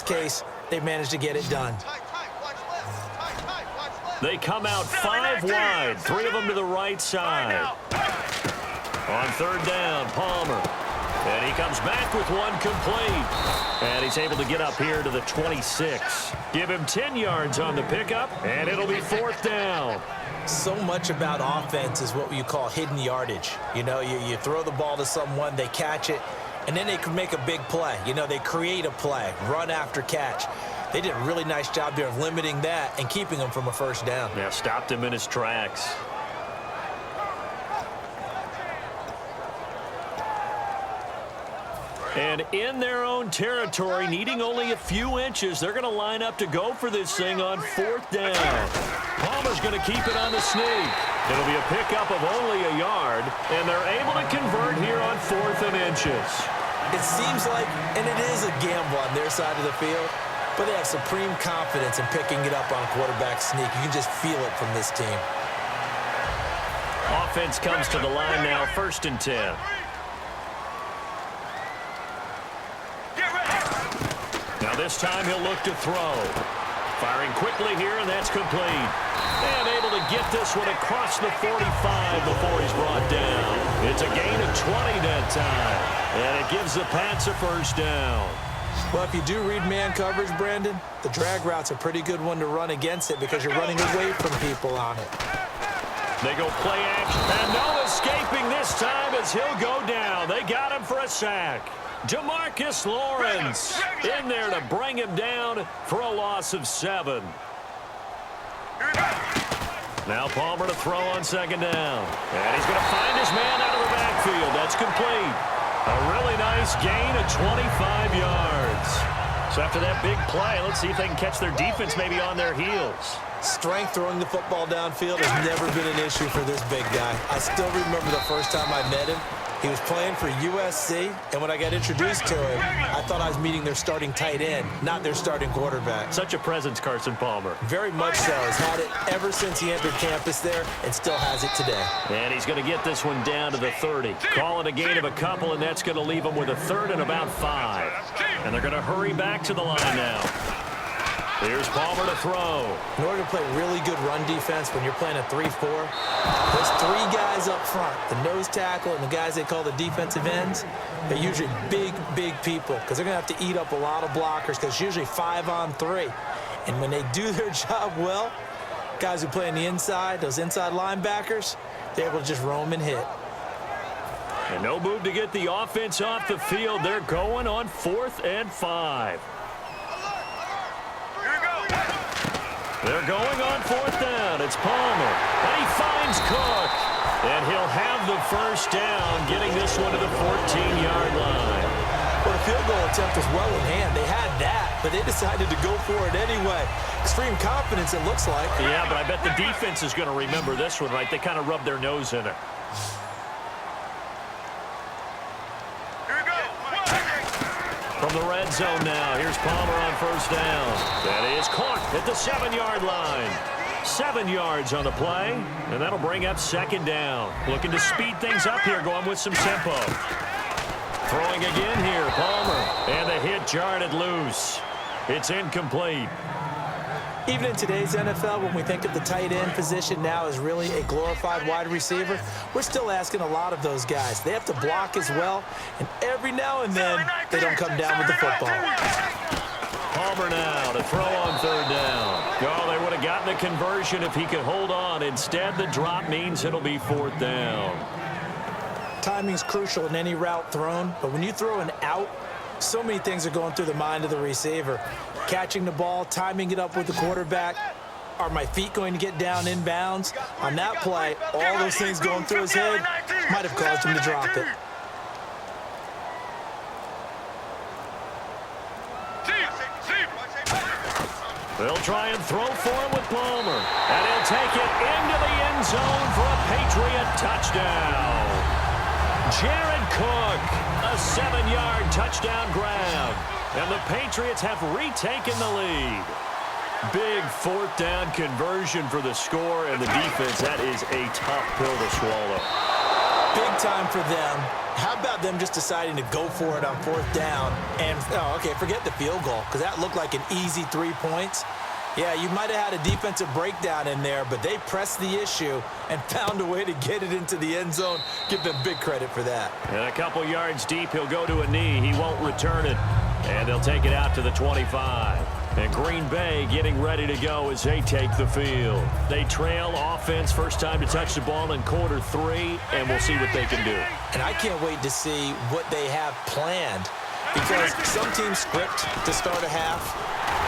case, they managed to get it done. They come out 5 wide, 3 of them to the right side. On 3rd down, Palmer. And he comes back with one complete. And he's able to get up here to the 26. Give him 10 yards on the pickup, and it'll be 4th down. So much about offense is what you call hidden yardage. You know, you throw the ball to someone, they catch it, and then they can make a big play. You know, they create a play, run after catch. They did a really nice job there of limiting that and keeping him from a 1st down. Yeah, stopped him in his tracks. And in their own territory, needing only a few inches, they're going to line up to go for this thing on 4th down. Palmer's going to keep it on the sneak. It'll be a pickup of only a yard, and they're able to convert here on 4th and inches. It seems like, and it is a gamble on their side of the field, but they have supreme confidence in picking it up on a quarterback sneak. You can just feel it from this team. Offense comes to the line now, 1st and 10. Now this time he'll look to throw. Firing quickly here, and that's complete. And able to get this one across the 45 before he's brought down. It's a gain of 20 that time. And it gives the Pats a 1st down. Well, if you do read man coverage, Brandon, the drag route's a pretty good one to run against it because you're running away from people on it. They go play action, and no escaping this time as he'll go down. They got him for a sack. Demarcus Lawrence in there to bring him down for a loss of 7. Now Palmer to throw on 2nd down. And he's going to find his man out of the backfield. That's complete. A really nice gain of 25 yards. So after that big play, let's see if they can catch their defense maybe on their heels. Strength throwing the football downfield has never been an issue for this big guy. I still remember the first time I met him. He was playing for USC, and when I got introduced to him, I thought I was meeting their starting tight end, not their starting quarterback. Such a presence, Carson Palmer. Very much so. Has had it ever since he entered campus there and still has it today. And he's going to get this one down to the 30. Call it a gain of a couple, and that's going to leave him with a 3rd and about 5. And they're going to hurry back to the line now. Here's Palmer to throw. In order to play really good run defense when you're playing a 3-4, those 3 guys up front, the nose tackle and the guys they call the defensive ends, they're usually big, big people because they're going to have to eat up a lot of blockers because it's usually 5 on 3. And when they do their job well, guys who play on the inside, those inside linebackers, they're able to just roam and hit. And no move to get the offense off the field. They're going on 4th and 5. They're going on 4th down. It's Palmer. And he finds Cook. And he'll have the 1st down, getting this one to the 14-yard line. Well, the field goal attempt was well in hand. They had that, but they decided to go for it anyway. Extreme confidence, it looks like. Yeah, but I bet the defense is going to remember this one, right? They kind of rubbed their nose in it. From the red zone now, here's Palmer on 1st down. That is caught at the 7-yard line. 7 yards on the play, and that'll bring up 2nd down. Looking to speed things up here, going with some tempo. Throwing again here, Palmer. And the hit jarred it loose. It's incomplete. Even in today's NFL, when we think of the tight end position now as really a glorified wide receiver, we're still asking a lot of those guys. They have to block as well, and every now and then, they don't come down with the football. Palmer now to throw on 3rd down. Oh, they would have gotten the conversion if he could hold on. Instead, the drop means it'll be 4th down. Timing's crucial in any route thrown, but when you throw an out, so many things are going through the mind of the receiver. Catching the ball, timing it up with the quarterback. Are my feet going to get down in bounds? On that play, all those things going through his head might have caused him to drop it. They'll try and throw for him with Palmer. And he'll take it into the end zone for a Patriot touchdown. Jared Cook, a 7-yard touchdown grab. And the Patriots have retaken the lead. Big 4th down conversion for the score, and the defense, that is a tough pill to swallow. Big time for them. How about them just deciding to go for it on 4th down? And, okay, forget the field goal, because that looked like an easy 3 points. Yeah, you might have had a defensive breakdown in there, but they pressed the issue and found a way to get it into the end zone. Give them big credit for that. And a couple yards deep, he'll go to a knee. He won't return it. And they'll take it out to the 25. And Green Bay getting ready to go as they take the field. They trail offense, first time to touch the ball in quarter 3, and we'll see what they can do. And I can't wait to see what they have planned, because some teams script to start a half.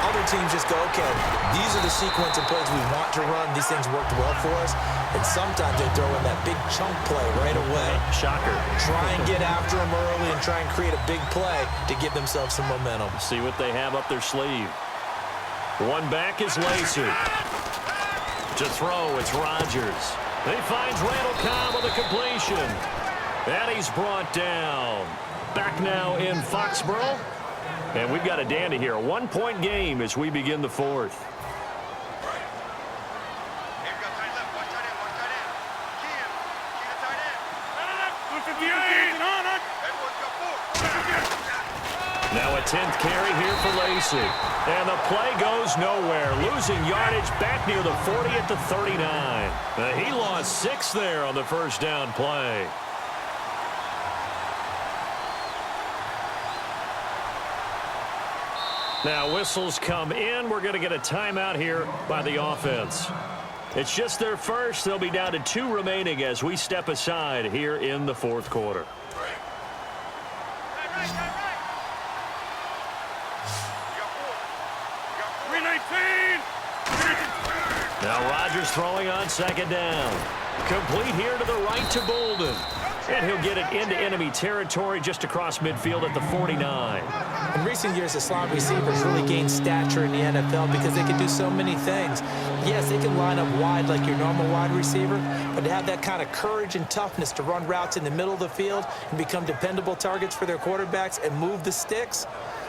Other teams just go, okay, these are the sequence of plays we want to run. These things worked well for us. And sometimes they throw in that big chunk play right away. Shocker. Try and get after them early and try and create a big play to give themselves some momentum. See what they have up their sleeve. One back is Lacy. To throw, it's Rodgers. He finds Randall Cobb with a completion. And he's brought down. Back now in Foxborough. And we've got a dandy here. A 1-point game as we begin the 4th. Now a 10th carry here for Lacy. And the play goes nowhere. Losing yardage back near the 40 at the 39. He lost 6 there on the first down play. Now whistles come in. We're going to get a timeout here by the offense. It's just their first. They'll be down to 2 remaining as we step aside here in the 4th quarter. Now Rodgers throwing on 2nd down. Complete here to the right to Bolden. And he'll get it into enemy territory just across midfield at the 49. In recent years, the slot receivers really gained stature in the NFL because they can do so many things. Yes, they can line up wide like your normal wide receiver, but to have that kind of courage and toughness to run routes in the middle of the field and become dependable targets for their quarterbacks and move the sticks,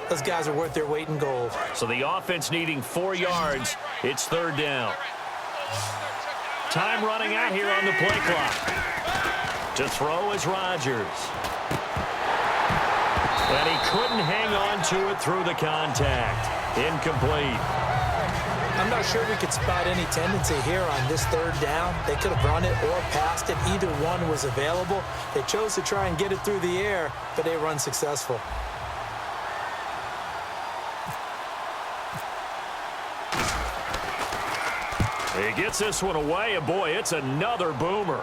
those guys are worth their weight in gold. So the offense needing 4 yards. It's 3rd down. Time running out here on the play clock. To throw is Rodgers. And he couldn't hang on to it through the contact. Incomplete. I'm not sure we could spot any tendency here on this 3rd down. They could have run it or passed it. Either one was available. They chose to try and get it through the air, but they were unsuccessful. He gets this one away, and boy, it's another boomer.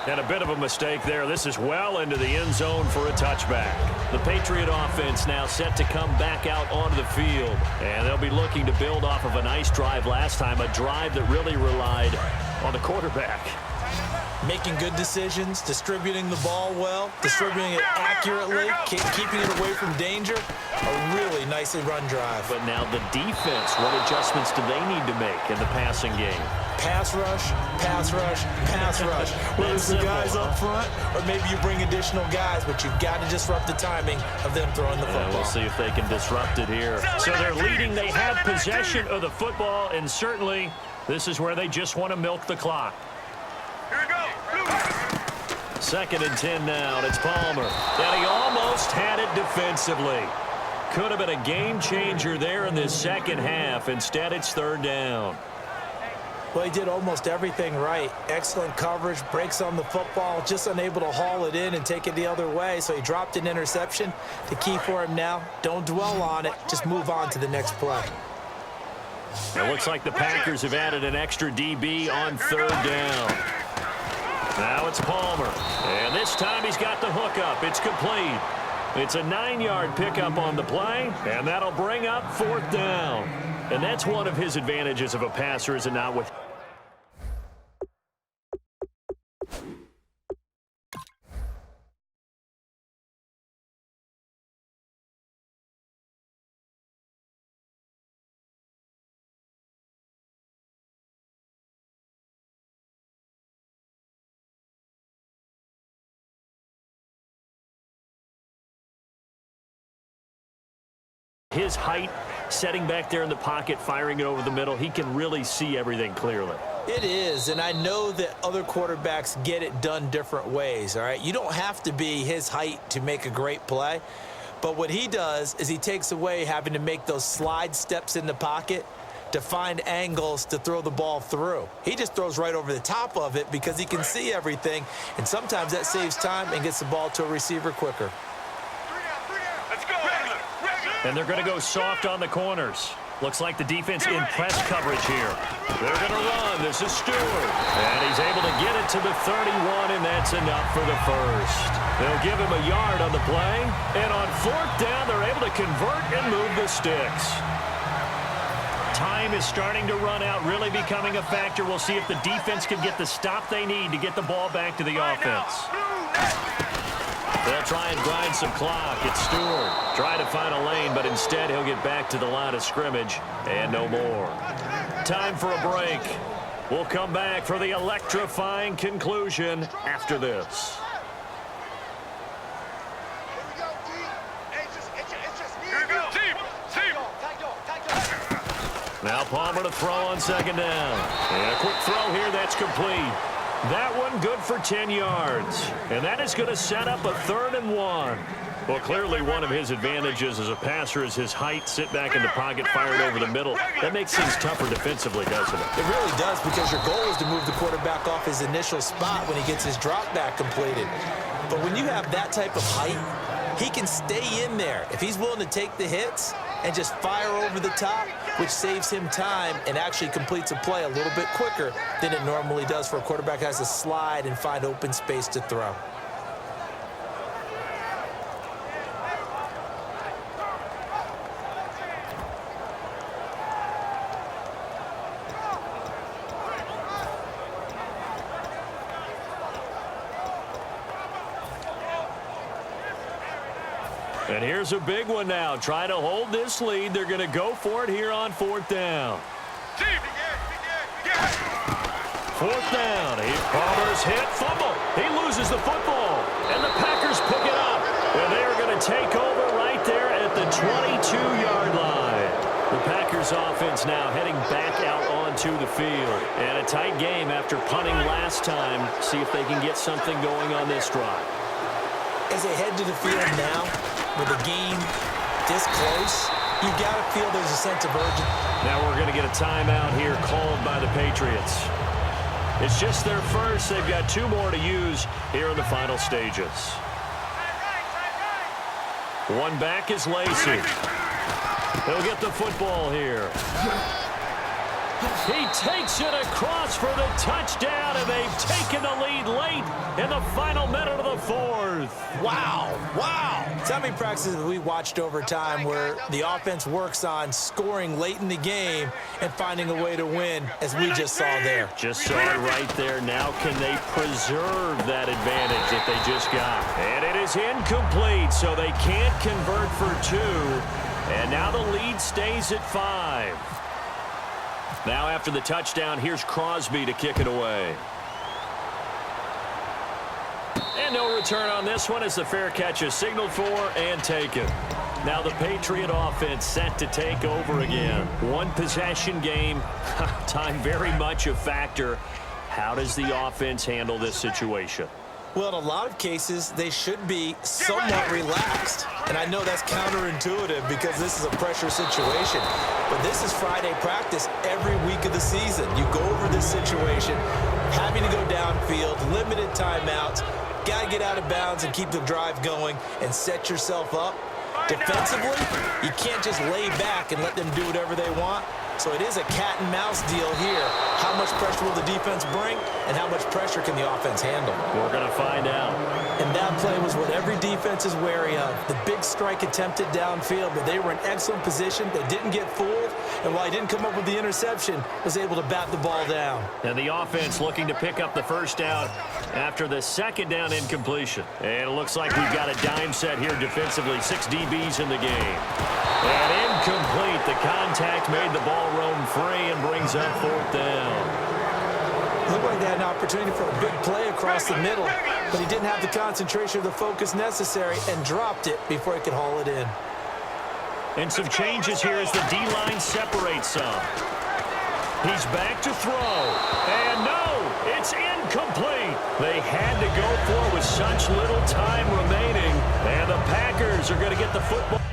And a bit of a mistake there. This is well into the end zone for a touchback. The Patriot offense now set to come back out onto the field. And they'll be looking to build off of a nice drive last time, a drive that really relied on the quarterback. Making good decisions, distributing the ball well, distributing it accurately, keeping it away from danger. A really nicely run drive. But now the defense, what adjustments do they need to make in the passing game? Pass rush, pass rush, pass rush. Whether it's the guys up front or maybe you bring additional guys, but you've got to disrupt the timing of them throwing the football. We'll see if they can disrupt it here. So they're leading. They have possession of the football, and certainly this is where they just want to milk the clock. Here we go. 2nd and 10 now, and it's Palmer. And he almost had it defensively. Could have been a game changer there in this second half. Instead, it's 3rd down. Well, he did almost everything right. Excellent coverage, breaks on the football, just unable to haul it in and take it the other way. So he dropped an interception. The key for him now, don't dwell on it. Just move on to the next play. It looks like the Packers have added an extra DB on 3rd down. Now it's Palmer. And this time he's got the hook up. It's complete. It's a 9-yard pickup on the play, and that'll bring up 4th down. And that's one of his advantages of a passer, is it not? With his height, setting back there in the pocket, firing it over the middle, he can really see everything clearly. It is, and I know that other quarterbacks get it done different ways, all right? You don't have to be his height to make a great play, but what he does is he takes away having to make those slide steps in the pocket to find angles to throw the ball through. He just throws right over the top of it because he can see everything, and sometimes that saves time and gets the ball to a receiver quicker. Let's go. And they're going to go soft on the corners. Looks like the defense in press coverage here. They're going to run. This is Stewart. And he's able to get it to the 31, and that's enough for the first. They'll give him a yard on the play. And on 4th down, they're able to convert and move the sticks. Time is starting to run out, really becoming a factor. We'll see if the defense can get the stop they need to get the ball back to the offense. They'll try and grind some clock. It's Stewart. Try to find a lane, but instead he'll get back to the line of scrimmage and no more. Time for a break. We'll come back for the electrifying conclusion after this. Now Palmer to throw on 2nd down. And a quick throw here that's complete. That one good for 10 yards. And that is going to set up a 3rd and 1. Well, clearly one of his advantages as a passer is his height. Sit back in the pocket, fired over the middle. That makes things tougher defensively, doesn't it? It really does, because your goal is to move the quarterback off his initial spot when he gets his drop back completed. But when you have that type of height, he can stay in there if he's willing to take the hits and just fire over the top, which saves him time and actually completes a play a little bit quicker than it normally does for a quarterback who has to slide and find open space to throw. And here's a big one now. Try to hold this lead. They're going to go for it here on 4th down. 4th down. Palmer's hit. Fumble. He loses the football. And the Packers pick it up. And they are going to take over right there at the 22-yard line. The Packers offense now heading back out onto the field. And a tight game after punting last time. See if they can get something going on this drive. As they head to the field now, with a game this close, you got to feel there's a sense of urgency. Now we're going to get a timeout here called by the Patriots. It's just their first. They've got 2 more to use here in the final stages. One back is Lacey. He'll get the football here. He takes it across for the touchdown, and they've taken the lead late in the final minute of the 4th. Wow. So how many practices have we watched over time where the offense works on scoring late in the game and finding a way to win, as we just saw there? Just saw it right there. Now can they preserve that advantage that they just got? And it is incomplete, so they can't convert for 2. And now the lead stays at 5. Now after the touchdown, here's Crosby to kick it away. And no return on this one as the fair catch is signaled for and taken. Now the Patriot offense set to take over again. One possession game, time very much a factor. How does the offense handle this situation? Well, in a lot of cases, they should be somewhat relaxed. And I know that's counterintuitive because this is a pressure situation. But this is Friday practice every week of the season. You go over this situation, having to go downfield, limited timeouts, got to get out of bounds and keep the drive going and set yourself up. Defensively, you can't just lay back and let them do whatever they want. So it is a cat and mouse deal here. How much pressure will the defense bring, and how much pressure can the offense handle? We're going to find out. And that play was what every defense is wary of. The big strike attempted downfield, but they were in excellent position. They didn't get fooled, and while he didn't come up with the interception, was able to bat the ball down. And the offense looking to pick up the first down after the 2nd down incompletion. And it looks like we've got a dime set here defensively. 6 DBs in the game. And incomplete. The contact made the ball roam free and brings up 4th down. Looked like they had an opportunity for a big play across the middle, but he didn't have the concentration or the focus necessary and dropped it before he could haul it in. And some changes here as the D-line separates some. He's back to throw. And no, it's incomplete. They had to go for it with such little time remaining. And the Packers are going to get the football.